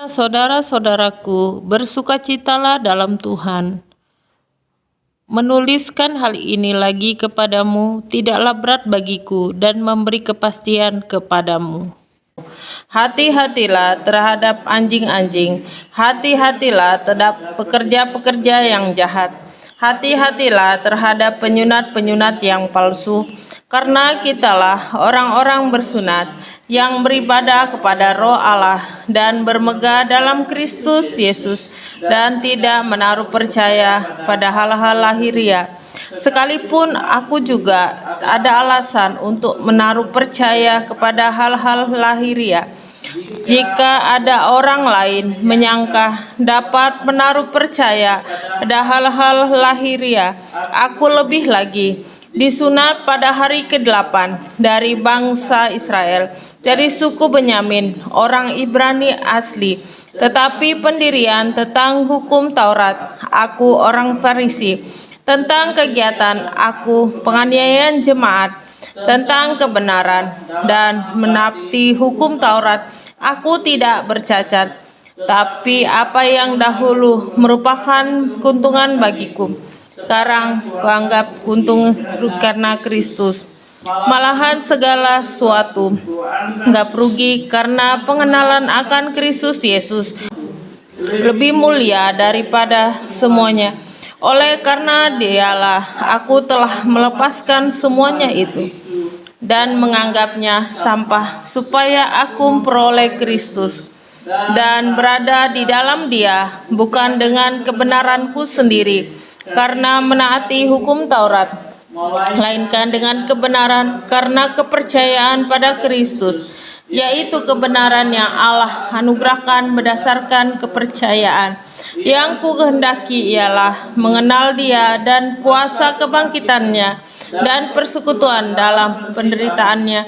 Saudara-saudaraku, bersukacitalah dalam Tuhan. Menuliskan hal ini lagi kepadamu tidaklah berat bagiku dan memberi kepastian kepadamu. Hati-hatilah terhadap anjing-anjing, hati-hatilah terhadap pekerja-pekerja yang jahat, hati-hatilah terhadap penyunat-penyunat yang palsu, karena kitalah orang-orang bersunat yang beribadah kepada Roh Allah dan bermegah dalam Kristus Yesus dan tidak menaruh percaya pada hal-hal lahiriah. Sekalipun aku juga ada alasan untuk menaruh percaya kepada hal-hal lahiriah. Jika ada orang lain menyangka dapat menaruh percaya pada hal-hal lahiriah, aku lebih lagi disunat pada hari ke-8 dari bangsa Israel, dari suku Benyamin, orang Ibrani asli, tetapi pendirian tentang hukum Taurat, aku orang Farisi, tentang kegiatan aku penganiayaan jemaat, tentang kebenaran dan menapti hukum Taurat, aku tidak bercacat. Tapi apa yang dahulu merupakan keuntungan bagiku, sekarang kuanggap untung karena Kristus. Malahan segala sesuatu anggap rugi karena pengenalan akan Kristus Yesus lebih mulia daripada semuanya. Oleh karena Dialah aku telah melepaskan semuanya itu dan menganggapnya sampah, supaya aku memperoleh Kristus dan berada di dalam Dia, bukan dengan kebenaranku sendiri karena menaati hukum Taurat, melainkan dengan kebenaran karena kepercayaan pada Kristus, yaitu kebenaran yang Allah anugerahkan berdasarkan kepercayaan. Yang ku kehendaki ialah mengenal Dia dan kuasa kebangkitannya dan persekutuan dalam penderitaannya,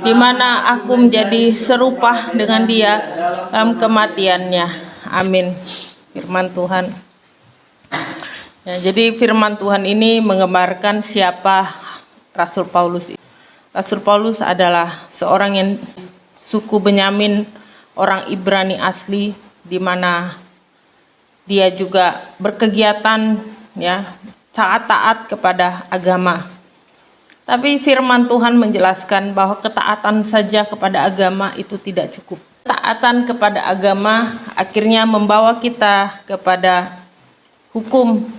di mana aku menjadi serupa dengan Dia dalam kematiannya. Amin. Firman Tuhan. Ya, jadi firman Tuhan ini menggambarkan siapa Rasul Paulus. Rasul Paulus adalah seorang yang suku Benyamin, orang Ibrani asli, di mana dia juga berkegiatan ya taat kepada agama. Tapi firman Tuhan menjelaskan bahwa ketaatan saja kepada agama itu tidak cukup. Ketaatan kepada agama akhirnya membawa kita kepada hukum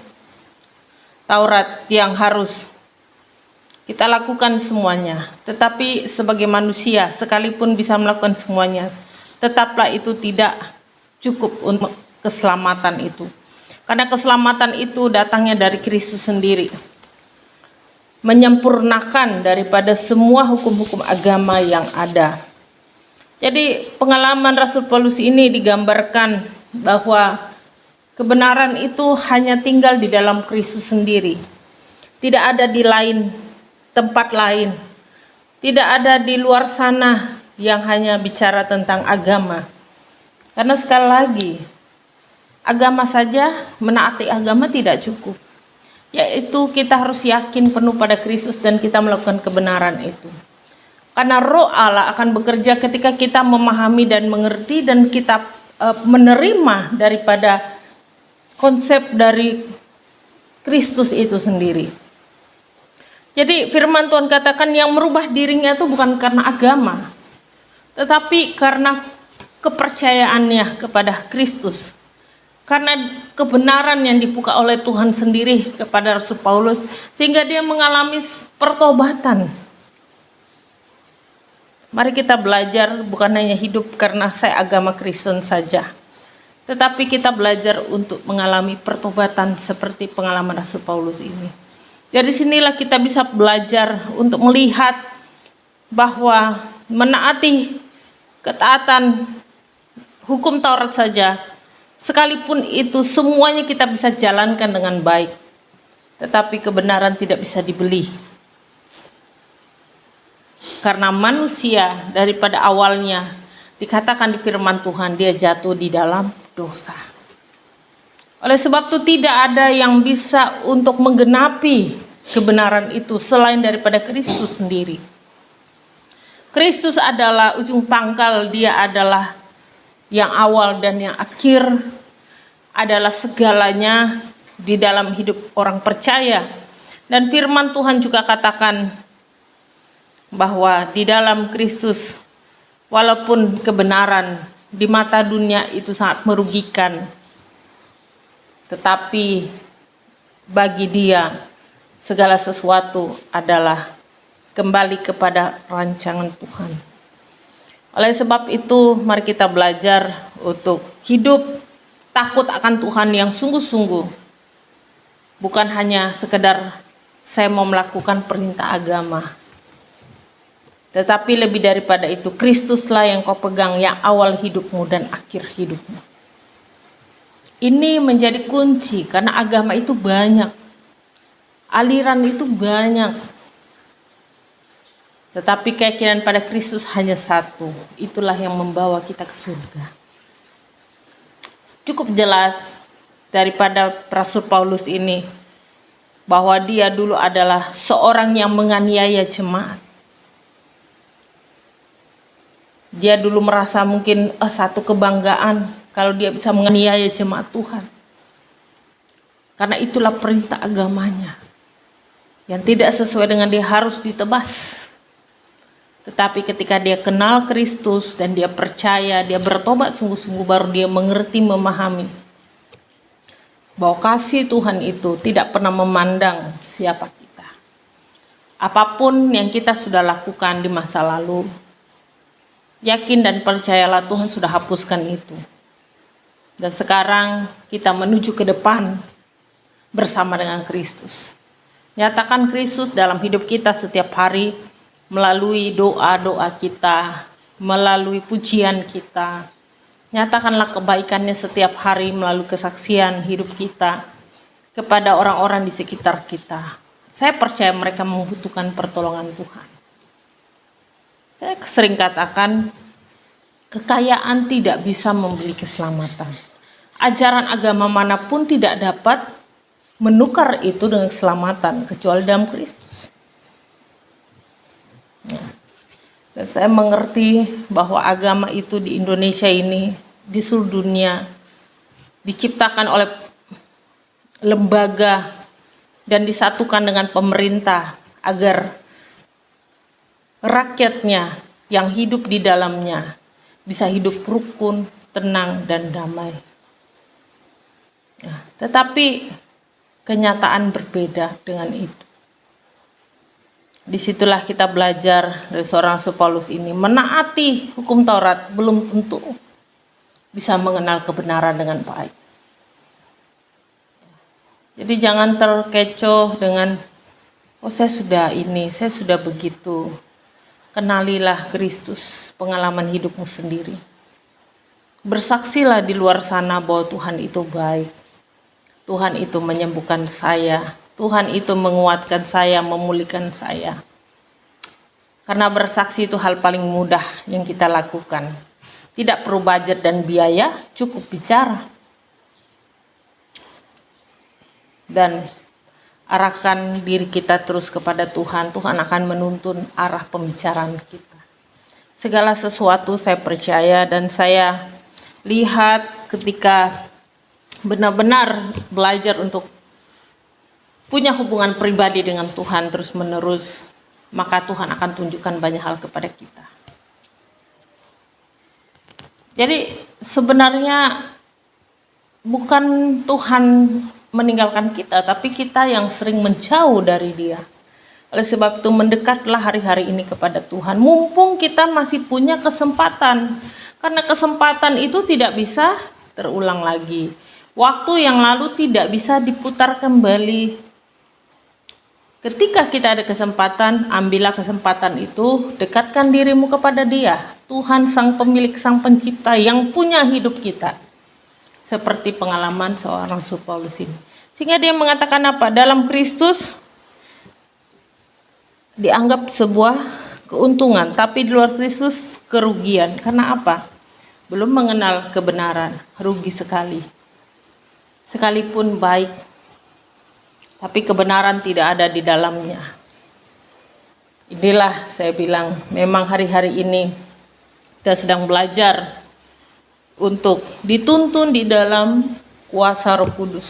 Taurat yang harus kita lakukan semuanya. Tetapi sebagai manusia, sekalipun bisa melakukan semuanya, tetaplah itu tidak cukup untuk keselamatan itu. Karena keselamatan itu datangnya dari Kristus sendiri, menyempurnakan daripada semua hukum-hukum agama yang ada. Jadi pengalaman Rasul Paulus ini digambarkan bahwa kebenaran itu hanya tinggal di dalam Kristus sendiri. Tidak ada di lain tempat lain. Tidak ada di luar sana yang hanya bicara tentang agama. Karena sekali lagi, agama saja, menaati agama tidak cukup. Yaitu kita harus yakin penuh pada Kristus dan kita melakukan kebenaran itu. Karena Roh Allah akan bekerja ketika kita memahami dan mengerti dan kita menerima daripada konsep dari Kristus itu sendiri. Jadi firman Tuhan katakan yang merubah dirinya itu bukan karena agama, tetapi karena kepercayaannya kepada Kristus. Karena kebenaran yang dibuka oleh Tuhan sendiri kepada Rasul Paulus, sehingga dia mengalami pertobatan. Mari kita belajar bukan hanya hidup karena saya agama Kristen saja, tetapi kita belajar untuk mengalami pertobatan seperti pengalaman Rasul Paulus ini. Dari sinilah kita bisa belajar untuk melihat bahwa menaati ketaatan hukum Taurat saja, sekalipun itu semuanya kita bisa jalankan dengan baik, tetapi kebenaran tidak bisa dibeli. Karena manusia daripada awalnya dikatakan di firman Tuhan dia jatuh di dalam dosa. Oleh sebab itu tidak ada yang bisa untuk menggenapi kebenaran itu selain daripada Kristus sendiri. Kristus adalah ujung pangkal, dia adalah yang awal dan yang akhir adalah segalanya di dalam hidup orang percaya. Dan firman Tuhan juga katakan bahwa di dalam Kristus, walaupun kebenaran di mata dunia itu sangat merugikan, tetapi bagi Dia segala sesuatu adalah kembali kepada rancangan Tuhan. Oleh sebab itu, mari kita belajar untuk hidup takut akan Tuhan yang sungguh-sungguh. Bukan hanya sekedar saya mau melakukan perintah agama, tetapi lebih daripada itu, Kristuslah yang kau pegang, yang awal hidupmu dan akhir hidupmu. Ini menjadi kunci karena agama itu banyak, aliran itu banyak, tetapi keyakinan pada Kristus hanya satu. Itulah yang membawa kita ke surga. Cukup jelas daripada Rasul Paulus ini bahwa dia dulu adalah seorang yang menganiaya jemaat. Dia dulu merasa mungkin satu kebanggaan kalau dia bisa menganiaya jemaat Tuhan. Karena itulah perintah agamanya. Yang tidak sesuai dengan dia harus ditebas. Tetapi ketika dia kenal Kristus dan dia percaya, dia bertobat sungguh-sungguh, baru dia mengerti, memahami bahwa kasih Tuhan itu tidak pernah memandang siapa kita. Apapun yang kita sudah lakukan di masa lalu, yakin dan percayalah Tuhan sudah hapuskan itu. Dan sekarang kita menuju ke depan bersama dengan Kristus. Nyatakan Kristus dalam hidup kita setiap hari, melalui doa-doa kita, melalui pujian kita. Nyatakanlah kebaikannya setiap hari melalui kesaksian hidup kita kepada orang-orang di sekitar kita. Saya percaya mereka membutuhkan pertolongan Tuhan. Saya sering katakan, kekayaan tidak bisa membeli keselamatan. Ajaran agama manapun tidak dapat menukar itu dengan keselamatan kecuali dalam Kristus. Dan saya mengerti bahwa agama itu di Indonesia ini, di seluruh dunia, diciptakan oleh lembaga dan disatukan dengan pemerintah agar rakyatnya yang hidup di dalamnya bisa hidup rukun, tenang, dan damai. Tetapi kenyataan berbeda dengan itu. Disitulah kita belajar dari seorang Rasul Paulus ini, menaati hukum Taurat belum tentu bisa mengenal kebenaran dengan baik. Jadi jangan terkecoh dengan, saya sudah ini, saya sudah begitu. Kenalilah Kristus, pengalaman hidupmu sendiri. Bersaksilah di luar sana bahwa Tuhan itu baik. Tuhan itu menyembuhkan saya. Tuhan itu menguatkan saya, memulihkan saya. Karena bersaksi itu hal paling mudah yang kita lakukan. Tidak perlu budget dan biaya, cukup bicara. Dan arahkan diri kita terus kepada Tuhan. Tuhan akan menuntun arah pembicaraan kita. Segala sesuatu saya percaya dan saya lihat ketika benar-benar belajar untuk punya hubungan pribadi dengan Tuhan terus menerus, maka Tuhan akan tunjukkan banyak hal kepada kita. Jadi sebenarnya bukan Tuhan meninggalkan kita, tapi kita yang sering menjauh dari Dia. Oleh sebab itu mendekatlah hari-hari ini kepada Tuhan, mumpung kita masih punya kesempatan. Karena kesempatan itu tidak bisa terulang lagi. Waktu yang lalu tidak bisa diputar kembali. Ketika kita ada kesempatan, ambillah kesempatan itu, dekatkan dirimu kepada Dia. Tuhan sang pemilik, sang pencipta yang punya hidup kita. Seperti pengalaman seorang Rasul Paulus ini. Sehingga dia mengatakan apa? Dalam Kristus dianggap sebuah keuntungan, tapi di luar Kristus kerugian. Karena apa? Belum mengenal kebenaran, rugi sekali. Sekalipun baik, tapi kebenaran tidak ada di dalamnya. Inilah saya bilang, memang hari-hari ini kita sedang belajar untuk dituntun di dalam kuasa Roh Kudus,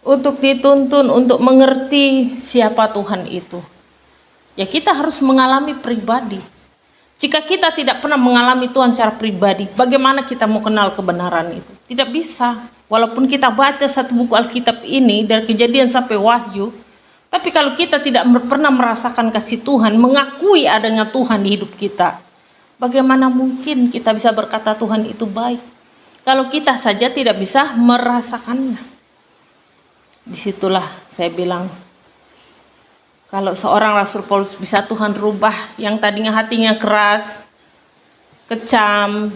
untuk dituntun untuk mengerti siapa Tuhan itu. Ya, kita harus mengalami pribadi. Jika kita tidak pernah mengalami Tuhan secara pribadi, bagaimana kita mau kenal kebenaran itu? Tidak bisa. Walaupun kita baca satu buku Alkitab ini dari Kejadian sampai Wahyu, tapi kalau kita tidak pernah merasakan kasih Tuhan, mengakui adanya Tuhan di hidup kita, bagaimana mungkin kita bisa berkata Tuhan itu baik kalau kita saja tidak bisa merasakannya? Disitulah saya bilang, kalau seorang Rasul Paulus bisa Tuhan rubah yang tadinya hatinya keras, kecam,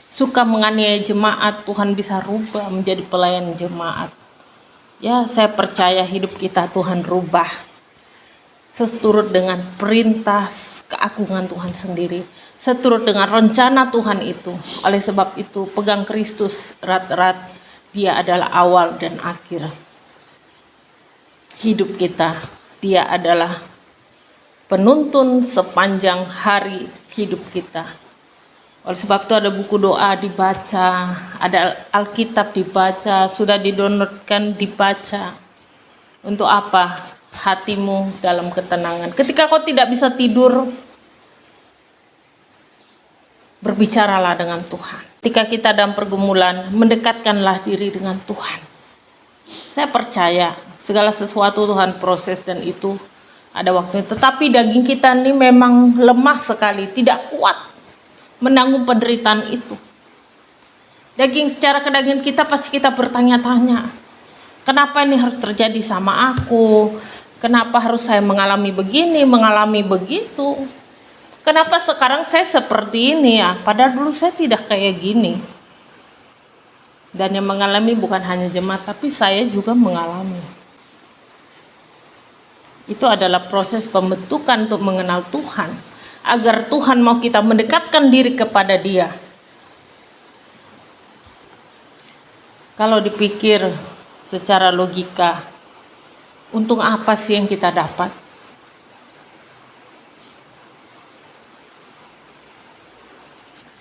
suka menganiaya jemaat, Tuhan bisa rubah menjadi pelayan jemaat. Ya, saya percaya hidup kita Tuhan rubah seturut dengan perintah keagungan Tuhan sendiri, seturut dengan rencana Tuhan itu. Oleh sebab itu, pegang Kristus erat-erat, Dia adalah awal dan akhir hidup kita. Dia adalah penuntun sepanjang hari hidup kita. Oleh sebab itu ada buku doa dibaca, ada Alkitab dibaca, sudah didownloadkan dibaca. Untuk apa? Hatimu dalam ketenangan. Ketika kau tidak bisa tidur, berbicaralah dengan Tuhan. Ketika kita dalam pergumulan, mendekatkanlah diri dengan Tuhan. Saya percaya segala sesuatu Tuhan proses dan itu ada waktunya. Tetapi daging kita ini memang lemah sekali, tidak kuat menanggung penderitaan itu. Daging, secara kedagingan kita pasti kita bertanya-tanya, kenapa ini harus terjadi sama aku? Kenapa harus saya mengalami begini, mengalami begitu? Kenapa sekarang saya seperti ini ya? Padahal dulu saya tidak kayak gini. Dan yang mengalami bukan hanya jemaat, tapi saya juga mengalami. Itu adalah proses pembentukan untuk mengenal Tuhan, agar Tuhan mau kita mendekatkan diri kepada Dia. Kalau dipikir secara logika, untung apa sih yang kita dapat?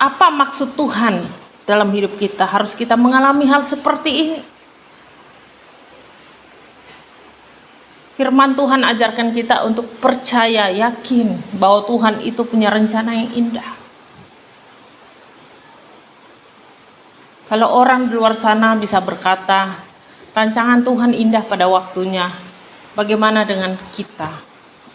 Apa maksud Tuhan dalam hidup kita? Harus kita mengalami hal seperti ini. Firman Tuhan ajarkan kita untuk percaya, yakin bahwa Tuhan itu punya rencana yang indah. Kalau orang di luar sana bisa berkata, rancangan Tuhan indah pada waktunya, bagaimana dengan kita?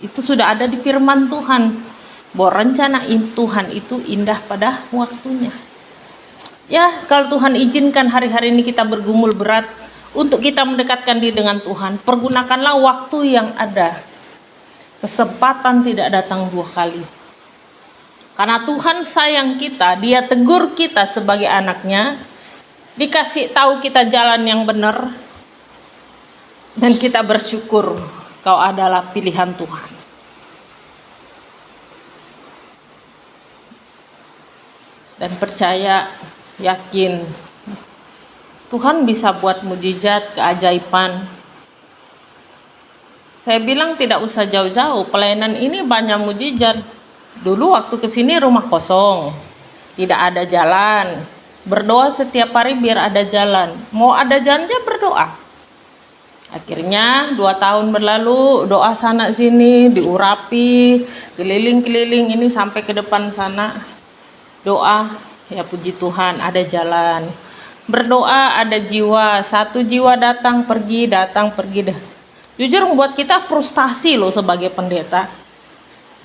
Itu sudah ada di firman Tuhan, bahwa rencana Tuhan itu indah pada waktunya. Ya, kalau Tuhan izinkan hari-hari ini kita bergumul berat, untuk kita mendekatkan diri dengan Tuhan, pergunakanlah waktu yang ada. Kesempatan tidak datang dua kali. Karena Tuhan sayang kita, Dia tegur kita sebagai anaknya, dikasih tahu kita jalan yang benar, dan kita bersyukur kau adalah pilihan Tuhan. Dan percaya, yakin, Tuhan bisa buat mujizat, keajaiban. Saya bilang tidak usah jauh-jauh, pelayanan ini banyak mujizat. Dulu waktu kesini rumah kosong, tidak ada jalan. Berdoa setiap hari biar ada jalan. Mau ada jalan aja berdoa. Akhirnya 2 tahun berlalu, doa sana sini, diurapi, keliling-keliling ini sampai ke depan sana. Doa, ya puji Tuhan ada jalan. Berdoa ada jiwa, satu jiwa datang pergi dah. Jujur membuat kita frustasi loh sebagai pendeta.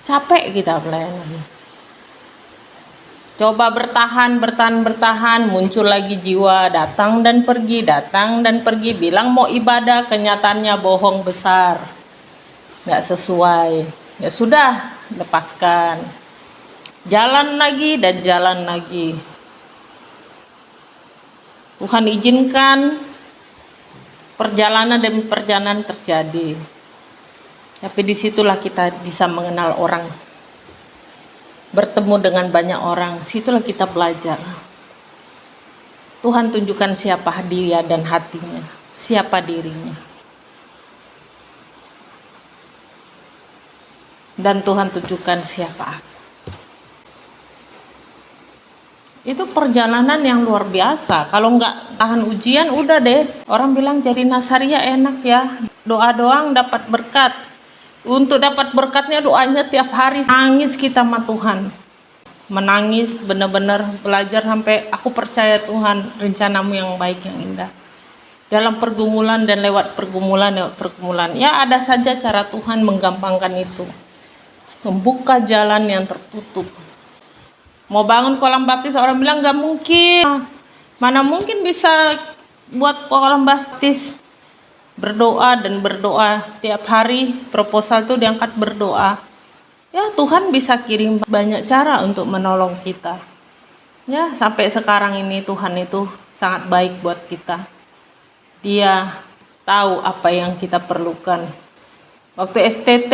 Capek kita pelayanan. Coba bertahan, muncul lagi jiwa, datang dan pergi, bilang mau ibadah, kenyataannya bohong besar. Nggak sesuai. Ya sudah, lepaskan. Jalan lagi dan jalan lagi. Tuhan izinkan perjalanan demi perjalanan terjadi. Tapi disitulah kita bisa mengenal orang. Bertemu dengan banyak orang, situlah kita belajar. Tuhan tunjukkan siapa dia dan hatinya, siapa dirinya. Dan Tuhan tunjukkan siapa aku. Itu perjalanan yang luar biasa. Kalau nggak tahan ujian, udah deh. Orang bilang jadi Nasaria enak ya. Doa doang dapat berkat. Untuk dapat berkatnya doanya tiap hari. Nangis kita sama Tuhan. Menangis benar-benar belajar sampai aku percaya Tuhan rencanamu yang baik yang indah. Dalam pergumulan dan lewat pergumulan. Ya ada saja cara Tuhan menggampangkan itu. Membuka jalan yang tertutup. Mau bangun kolam baptis orang bilang nggak mungkin. Mana mungkin bisa buat kolam baptis. Berdoa dan berdoa tiap hari, proposal tuh diangkat berdoa. Ya Tuhan bisa kirim banyak cara untuk menolong kita. Ya sampai sekarang ini Tuhan itu sangat baik buat kita. Dia tahu apa yang kita perlukan. Waktu STT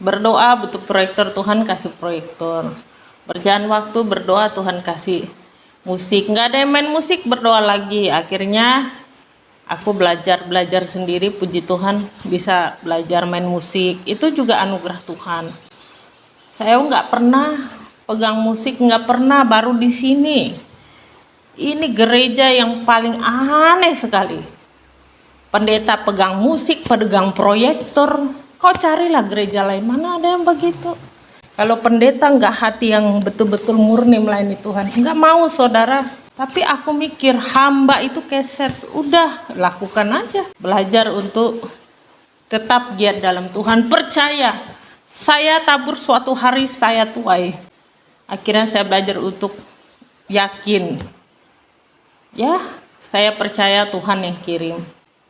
berdoa butuh proyektor, Tuhan kasih proyektor. Berjalan waktu berdoa, Tuhan kasih musik. Nggak ada yang main musik, berdoa lagi. Akhirnya aku belajar sendiri, puji Tuhan bisa belajar main musik. Itu juga anugerah Tuhan. Saya nggak pernah pegang musik, nggak pernah, baru di sini. Ini gereja yang paling aneh sekali. Pendeta pegang musik, pegang proyektor. Kau carilah gereja lain, mana ada yang begitu. Kalau pendeta nggak hati yang betul-betul murni melayani Tuhan, nggak mau saudara. Tapi aku mikir hamba itu keset, udah lakukan aja. Belajar untuk tetap giat dalam Tuhan, percaya. Saya tabur suatu hari saya tuai. Akhirnya saya belajar untuk yakin. Ya, saya percaya Tuhan yang kirim.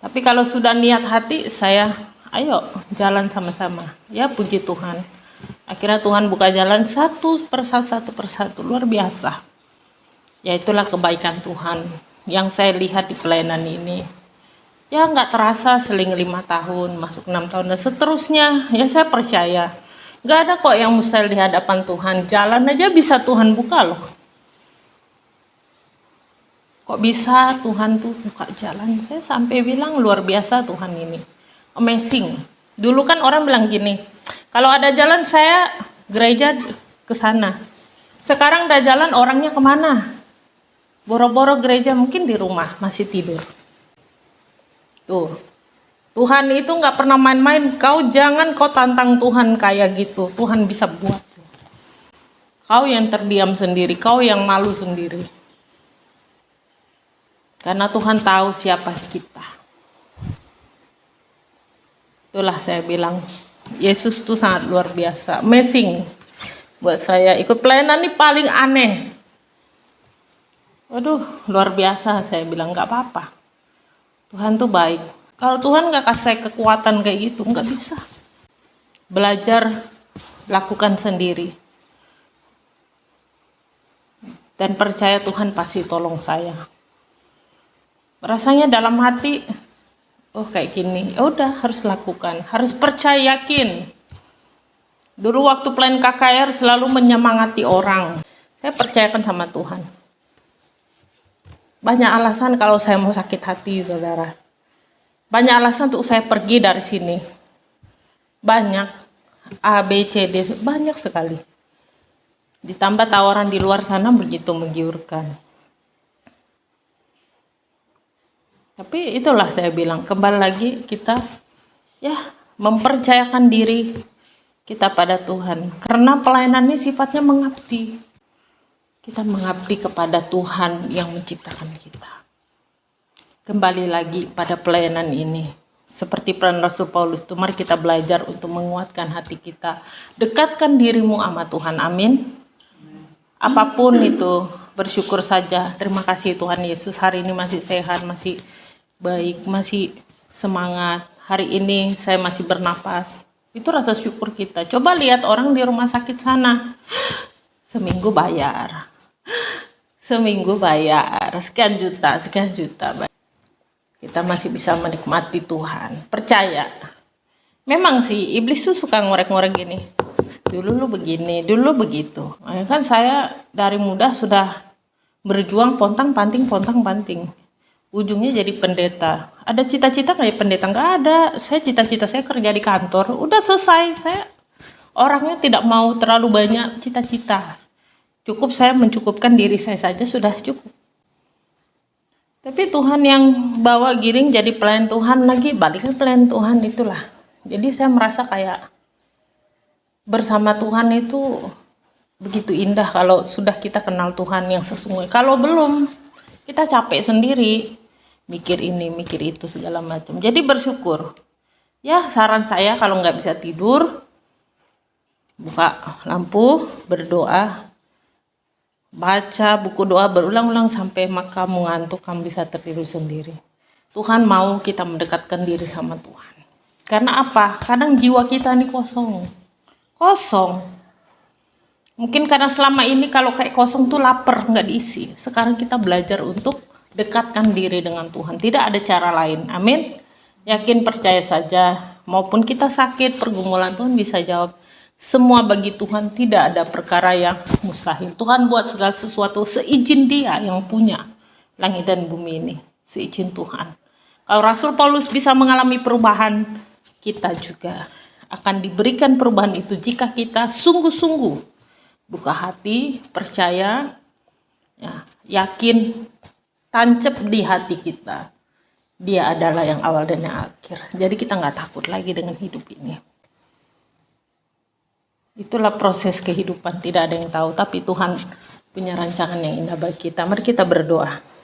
Tapi kalau sudah niat hati, saya ayo jalan sama-sama. Ya puji Tuhan. Akhirnya Tuhan buka jalan satu persatu, luar biasa. Ya itulah kebaikan Tuhan yang saya lihat di pelayanan ini. Ya nggak terasa seling 5 tahun, masuk 6 tahun dan seterusnya. Ya saya percaya. Nggak ada kok yang mustahil di hadapan Tuhan. Jalan aja bisa Tuhan buka loh. Kok bisa Tuhan tuh buka jalan? Saya sampai bilang luar biasa Tuhan ini. Amazing. Dulu kan orang bilang gini, kalau ada jalan saya gereja ke sana. Sekarang ada jalan orangnya kemana? Boro-boro gereja mungkin di rumah masih tidur. Tuh, Tuhan itu nggak pernah main-main. Kau tantang Tuhan kayak gitu. Tuhan bisa buat. Kau yang terdiam sendiri, kau yang malu sendiri. Karena Tuhan tahu siapa kita. Itulah saya bilang. Yesus tuh sangat luar biasa, amazing buat saya. Ikut pelayanan ini paling aneh. Waduh, luar biasa. Saya bilang nggak apa-apa. Tuhan tuh baik. Kalau Tuhan nggak kasih saya kekuatan kayak gitu, nggak bisa. Belajar, lakukan sendiri. Dan percaya Tuhan pasti tolong saya. Rasanya dalam hati, oh kayak gini, ya udah harus lakukan, harus percaya yakin. Dulu waktu plan KKR selalu menyemangati orang. Saya percayakan sama Tuhan. Banyak alasan kalau saya mau sakit hati, saudara. Banyak alasan untuk saya pergi dari sini. Banyak, A, B, C, D, banyak sekali. Ditambah tawaran di luar sana begitu menggiurkan. Tapi itulah saya bilang, kembali lagi kita ya mempercayakan diri kita pada Tuhan. Karena pelayanan ini sifatnya mengabdi. Kita mengabdi kepada Tuhan yang menciptakan kita. Kembali lagi pada pelayanan ini. Seperti peran Rasul Paulus itu, mari kita belajar untuk menguatkan hati kita. Dekatkan dirimu sama Tuhan, amin. Apapun itu, bersyukur saja. Terima kasih Tuhan Yesus, hari ini masih sehat, masih baik, masih semangat. Hari ini saya masih bernapas. Itu rasa syukur kita. Coba lihat orang di rumah sakit sana. Seminggu bayar. Sekian juta. Kita masih bisa menikmati Tuhan. Percaya. Memang sih, iblis tuh suka ngorek-ngorek gini. Dulu lu begini, dulu begitu. Kan saya dari muda sudah berjuang pontang-panting. Ujungnya jadi pendeta. Ada cita-cita kayak pendeta? Nggak ada. Saya cita-cita saya kerja di kantor. Udah selesai. Saya orangnya tidak mau terlalu banyak cita-cita. Cukup saya mencukupkan diri saya saja sudah cukup. Tapi Tuhan yang bawa giring jadi pelayan Tuhan lagi, balik ke pelayan Tuhan itulah. Jadi saya merasa kayak bersama Tuhan itu begitu indah kalau sudah kita kenal Tuhan yang sesungguhnya. Kalau belum, kita capek sendiri, mikir ini, mikir itu, segala macam. Jadi bersyukur. Ya, saran saya kalau nggak bisa tidur, buka lampu, berdoa, baca buku doa berulang-ulang sampai kamu ngantuk, kamu bisa tertidur sendiri. Tuhan mau kita mendekatkan diri sama Tuhan. Karena apa? Kadang jiwa kita ini kosong. Mungkin karena selama ini kalau kayak kosong tuh lapar, nggak diisi. Sekarang kita belajar untuk dekatkan diri dengan Tuhan. Tidak ada cara lain. Amin. Yakin, percaya saja. Maupun kita sakit, pergumulan, Tuhan bisa jawab. Semua bagi Tuhan tidak ada perkara yang mustahil. Tuhan buat segala sesuatu seizin Dia yang punya langit dan bumi ini. Seizin Tuhan. Kalau Rasul Paulus bisa mengalami perubahan, kita juga akan diberikan perubahan itu jika kita sungguh-sungguh buka hati, percaya, ya, yakin, tancap di hati kita. Dia adalah yang awal dan yang akhir. Jadi kita nggak takut lagi dengan hidup ini. Itulah proses kehidupan, tidak ada yang tahu. Tapi Tuhan punya rancangan yang indah bagi kita. Mari kita berdoa.